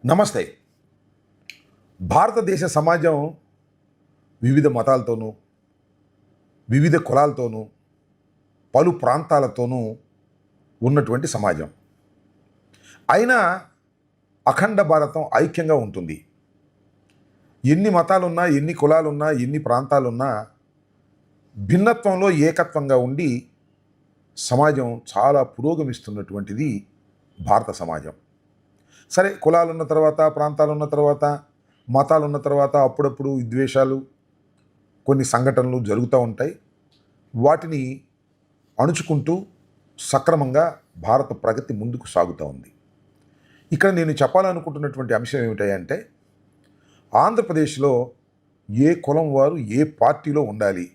నమస్తే. భారతదేశ సమాజం వివిధ మతాలతోనూ, వివిధ కులాలతోనూ, పలు ప్రాంతాలతోనూ ఉన్నటువంటి సమాజం. అయినా అఖండ భారతం ఐక్యంగా ఉంటుంది. ఎన్ని మతాలున్నా, ఎన్ని కులాలున్నా, ఎన్ని ప్రాంతాలున్నా భిన్నత్వంలో ఏకత్వంగా ఉండి సమాజం చాలా పురోగమిస్తున్నటువంటిది భారత సమాజం. సరే, కులాలు ఉన్న తర్వాత, ప్రాంతాలు ఉన్న తర్వాత, మతాలు ఉన్న తర్వాత అప్పుడప్పుడు విద్వేషాలు, కొన్ని సంఘటనలు జరుగుతూ ఉంటాయి. వాటిని అణుచుకుంటూ సక్రమంగా భారత ప్రగతి ముందుకు సాగుతూ ఉంది. ఇక్కడ నేను చెప్పాలనుకుంటున్నటువంటి అంశం ఏమిటంటే, ఆంధ్రప్రదేశ్లో ఏ కులం వారు ఏ పార్టీలో ఉండాలి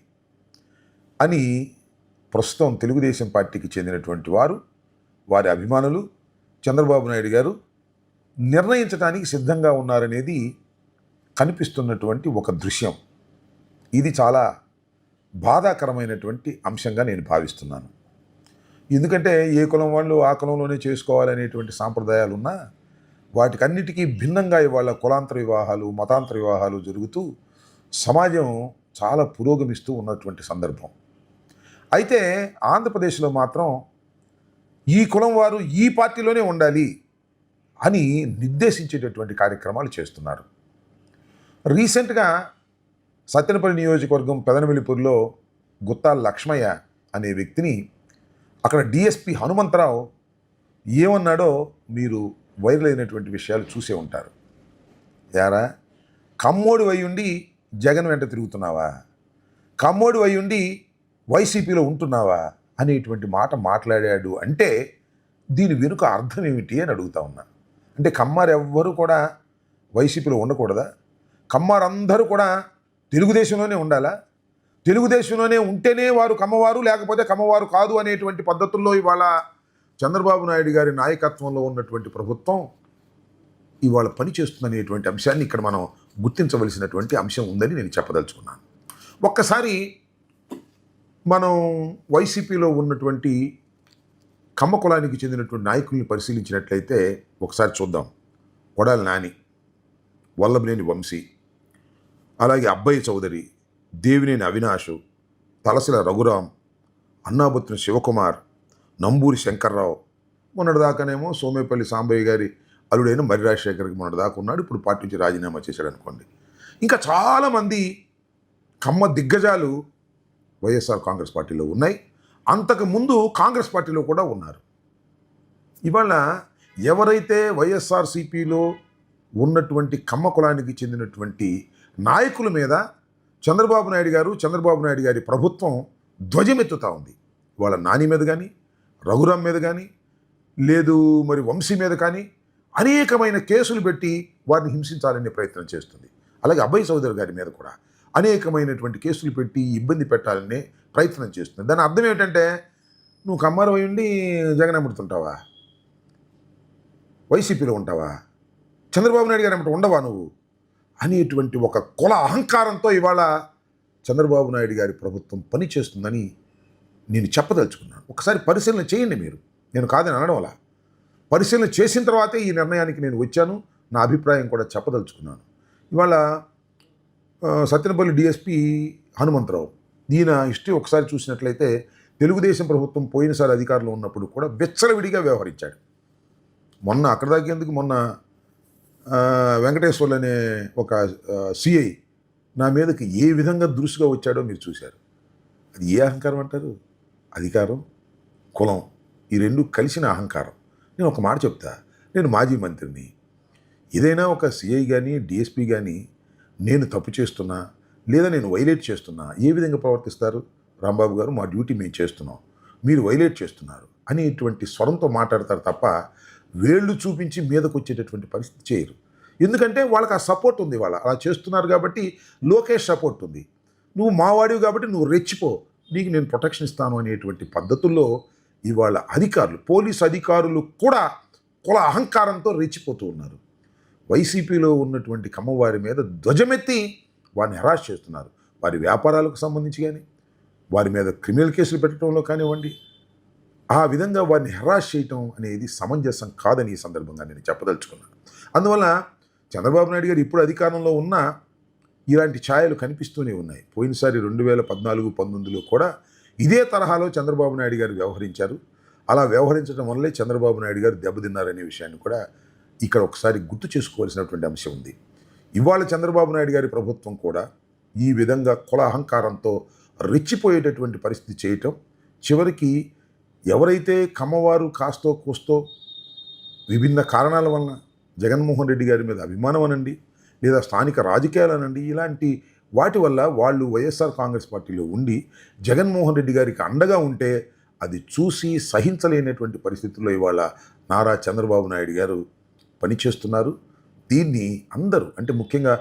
అని ప్రస్తుతం తెలుగుదేశం పార్టీకి చెందినటువంటి వారు, వారి అభిమానులు చంద్రబాబు నాయుడు గారు నిర్ణయించడానికి సిద్ధంగా ఉన్నారనేది కనిపిస్తున్నటువంటి ఒక దృశ్యం. ఇది చాలా బాధాకరమైనటువంటి అంశంగా నేను భావిస్తున్నాను. ఎందుకంటే ఏ కులం వాళ్ళు ఆ కులంలోనే చేసుకోవాలనేటువంటి సాంప్రదాయాలు ఉన్నా వాటికన్నిటికీ భిన్నంగా ఇవాళ కులాంతర వివాహాలు, మతాంతర వివాహాలు జరుగుతూ సమాజం చాలా పురోగమిస్తూ ఉన్నటువంటి సందర్భం. అయితే ఆంధ్రప్రదేశ్లో మాత్రం ఈ కులం వారు ఈ పార్టీలోనే ఉండాలి అని నిర్దేశించేటటువంటి కార్యక్రమాలు చేస్తున్నారు. రీసెంట్గా సత్తెనపల్లి నియోజకవర్గం పెదనమిలిపూర్లో గుత్తా లక్ష్మయ్య అనే వ్యక్తిని అక్కడ డిఎస్పి హనుమంతరావు ఏమన్నాడో మీరు వైరల్ అయినటువంటి విషయాలు చూసే ఉంటారు. యారా, కమ్మోడి వయ్యుండి జగన్ వెంట తిరుగుతున్నావా, కమ్మోడి వయ్యుండి వైసీపీలో ఉంటున్నావా అనేటువంటి మాట మాట్లాడాడు. అంటే దీని వెనుక అర్థం ఏమిటి అని అడుగుతా ఉన్నా. అంటే కమ్మారు ఎవ్వరూ కూడా వైసీపీలో ఉండకూడదా? కమ్మారందరూ కూడా తెలుగుదేశంలోనే ఉండాలా? తెలుగుదేశంలోనే ఉంటేనే వారు కమ్మవారు, లేకపోతే కమ్మవారు కాదు అనేటువంటి పద్ధతుల్లో ఇవాళ చంద్రబాబు నాయుడు గారి నాయకత్వంలో ఉన్నటువంటి ప్రభుత్వం ఇవాళ పనిచేస్తుందనేటువంటి అంశాన్ని ఇక్కడ మనం గుర్తించవలసినటువంటి అంశం ఉందని నేను చెప్పదలుచుకున్నాను. ఒక్కసారి మనం వైసీపీలో ఉన్నటువంటి కమ్మ కులానికి చెందినటువంటి నాయకుల్ని పరిశీలించినట్లయితే ఒకసారి చూద్దాం. కొడాలి నాని, వల్లభనేని వంశీ, అలాగే అబ్బయ్య చౌదరి, దేవినేని అవినాష్, తలసిల రఘురాం, అన్నాబొత్తున శివకుమార్, నంబూరి శంకర్రావు, మొన్నటిదాకానేమో సోమేపల్లి సాంబయ్య గారి అల్లుడైన మర్రి రాజశేఖర్కి మొన్నటిదాకా ఉన్నాడు, ఇప్పుడు పార్టీ నుంచి రాజీనామా చేశాడు అనుకోండి. ఇంకా చాలామంది కమ్మ దిగ్గజాలు వైఎస్ఆర్ కాంగ్రెస్ పార్టీలో ఉన్నాయి. అంతకుముందు కాంగ్రెస్ పార్టీలో కూడా ఉన్నారు. ఇవాళ ఎవరైతే వైఎస్ఆర్సీపీలో ఉన్నటువంటి కమ్మ కులానికి చెందినటువంటి నాయకుల మీద చంద్రబాబు నాయుడు గారి ప్రభుత్వం ధ్వజమెత్తుతూ ఉంది. వాళ్ళ నాని మీద కానీ, రఘురాం మీద కానీ, లేదు మరి వంశీ మీద కానీ అనేకమైన కేసులు పెట్టి వారిని హింసించాలనే ప్రయత్నం చేస్తుంది. అలాగే అబ్బయ్య చౌదరి గారి మీద కూడా అనేకమైనటువంటి కేసులు పెట్టి ఇబ్బంది పెట్టాలనే ప్రయత్నం చేస్తుంది. దాని అర్థం ఏమిటంటే, నువ్వు కమ్మారు అయి ఉండి జగన్ అమ్ముడుతుంటావా, వైసీపీలో ఉంటావా, చంద్రబాబు నాయుడు గారు అమ్మట ఉండవా నువ్వు అనేటువంటి ఒక కుల అహంకారంతో ఇవాళ చంద్రబాబు నాయుడు గారి ప్రభుత్వం పనిచేస్తుందని నేను చెప్పదలుచుకున్నాను. ఒకసారి పరిశీలన చేయండి మీరు, నేను కాదని అనడం వల్ల పరిశీలన చేసిన తర్వాతే ఈ నిర్ణయానికి నేను వచ్చాను. నా అభిప్రాయం కూడా చెప్పదలుచుకున్నాను. ఇవాళ సత్తెనపల్లి డిఎస్పి హనుమంతరావు, ఈయన హిస్టరీ ఒకసారి చూసినట్లయితే తెలుగుదేశం ప్రభుత్వం పోయినసారి అధికారంలో ఉన్నప్పుడు కూడా విచ్చలవిడిగా వ్యవహరించాడు. మొన్న అక్కడ దాకేందుకు మొన్న వెంకటేశ్వర్లు అనే ఒక సిఐ నా మీదకి ఏ విధంగా దురుసుగా వచ్చాడో మీరు చూశారు. అది ఏ అహంకారం అంటారు? అధికారం, కులం, ఈ రెండు కలిసిన అహంకారం. నేను ఒక మాట చెప్తా, నేను మాజీ మంత్రిని. ఏదైనా ఒక సిఐ కానీ డిఎస్పి కానీ నేను తప్పు చేస్తున్నా లేదా నేను వైలేట్ చేస్తున్నా ఏ విధంగా ప్రవర్తిస్తారు? రాంబాబు గారు, మా డ్యూటీ మేము చేస్తున్నాం, మీరు వైలేట్ చేస్తున్నారు అనేటువంటి స్వరంతో మాట్లాడతారు తప్ప వేళ్ళు చూపించి మీదకు వచ్చేటటువంటి పరిస్థితి చేయరు. ఎందుకంటే వాళ్ళకి ఆ సపోర్ట్ ఉంది. వాళ్ళు అలా చేస్తున్నారు కాబట్టి లోకేష్ సపోర్ట్ ఉంది. నువ్వు మావాడివి కాబట్టి నువ్వు రెచ్చిపో, నీకు నేను ప్రొటెక్షన్ ఇస్తాను అనేటువంటి పద్ధతుల్లో ఇవాళ అధికారులు, పోలీసు అధికారులు కూడా కుల అహంకారంతో రెచ్చిపోతూ ఉన్నారు. వైసీపీలో ఉన్నటువంటి కమ్మవారి మీద ధ్వజమెత్తి వారిని హెరాస్ చేస్తున్నారు. వారి వ్యాపారాలకు సంబంధించి కానీ, వారి మీద క్రిమినల్ కేసులు పెట్టడంలో కానివ్వండి, ఆ విధంగా వారిని హెరాస్ చేయటం అనేది సమంజసం కాదని ఈ సందర్భంగా నేను చెప్పదలుచుకున్నాను. అందువల్ల చంద్రబాబు నాయుడు గారు ఇప్పుడు అధికారంలో ఉన్నా ఇలాంటి ఛాయలు కనిపిస్తూనే ఉన్నాయి. పోయినసారి 2014, 19లో కూడా ఇదే తరహాలో చంద్రబాబు నాయుడు గారు వ్యవహరించారు. అలా వ్యవహరించడం వల్లే చంద్రబాబు నాయుడు గారు దెబ్బతిన్నారనే విషయాన్ని కూడా ఇక్కడ ఒకసారి గుర్తు చేసుకోవాల్సినటువంటి అంశం ఉంది. ఇవాళ చంద్రబాబు నాయుడు గారి ప్రభుత్వం కూడా ఈ విధంగా కుల అహంకారంతో రెచ్చిపోయేటటువంటి పరిస్థితి చేయటం, చివరికి ఎవరైతే కమ్మవారు కాస్తో కూస్తో విభిన్న కారణాల వలన జగన్మోహన్ రెడ్డి గారి మీద అభిమానం అనండి, లేదా స్థానిక రాజకీయాలు అనండి, ఇలాంటి వాటి వల్ల వాళ్ళు వైఎస్ఆర్ కాంగ్రెస్ పార్టీలో ఉండి జగన్మోహన్ రెడ్డి గారికి అండగా ఉంటే అది చూసి సహించలేనటువంటి పరిస్థితుల్లో ఇవాళ నారా చంద్రబాబు నాయుడు గారు పనిచేస్తున్నారు. దీన్ని అందరూ, అంటే ముఖ్యంగా